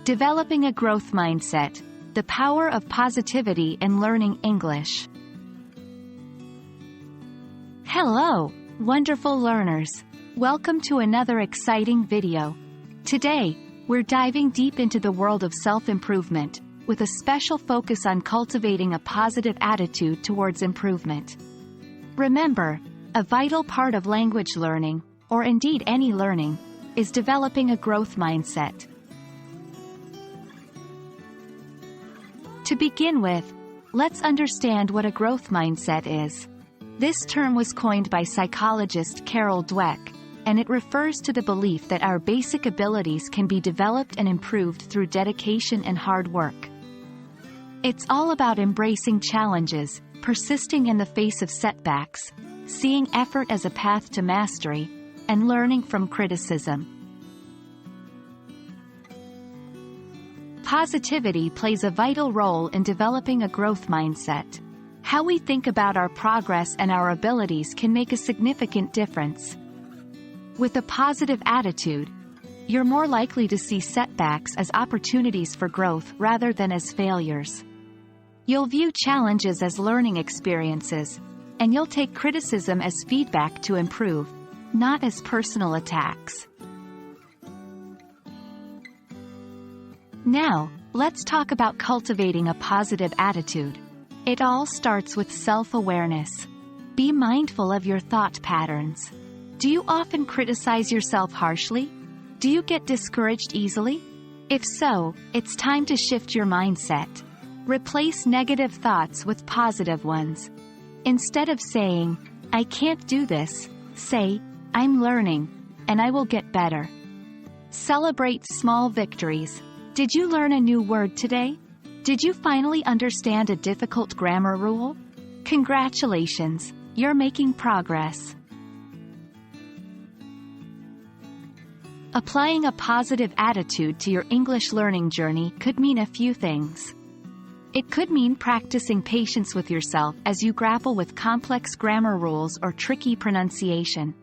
Developing a growth mindset, the power of positivity in learning English. Hello, wonderful learners. Welcome to another exciting video. Today, we're diving deep into the world of self-improvement, with a special focus on cultivating a positive attitude towards improvement. Remember, a vital part of language learning, or indeed any learning, is developing a growth mindset. To begin with, let's understand what a growth mindset is. This term was coined by psychologist Carol Dweck, and it refers to the belief that our basic abilities can be developed and improved through dedication and hard work. It's all about embracing challenges, persisting in the face of setbacks, seeing effort as a path to mastery, and learning from criticism. Positivity plays a vital role in developing a growth mindset. How we think about our progress and our abilities can make a significant difference. With a positive attitude, you're more likely to see setbacks as opportunities for growth rather than as failures. You'll view challenges as learning experiences, and you'll take criticism as feedback to improve, not as personal attacks. Now, let's talk about cultivating a positive attitude. It all starts with self-awareness. Be mindful of your thought patterns. Do you often criticize yourself harshly? Do you get discouraged easily? If so, it's time to shift your mindset. Replace negative thoughts with positive ones. Instead of saying, "I can't do this," say, "I'm learning, and I will get better." Celebrate small victories. Did you learn a new word today? Did you finally understand a difficult grammar rule? Congratulations, you're making progress. Applying a positive attitude to your English learning journey could mean a few things. It could mean practicing patience with yourself as you grapple with complex grammar rules or tricky pronunciation.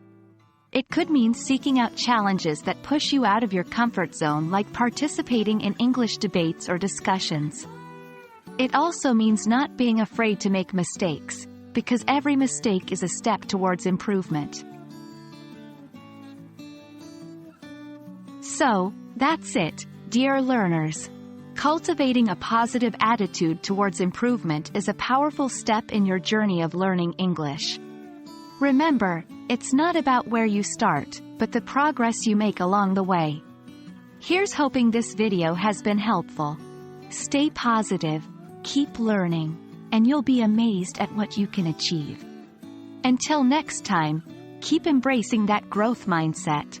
It could mean seeking out challenges that push you out of your comfort zone, like participating in English debates or discussions. It also means not being afraid to make mistakes, because every mistake is a step towards improvement. So, that's it, dear learners. Cultivating a positive attitude towards improvement is a powerful step in your journey of learning English. Remember, it's not about where you start, but the progress you make along the way. Here's hoping this video has been helpful. Stay positive, keep learning, and you'll be amazed at what you can achieve. Until next time, keep embracing that growth mindset.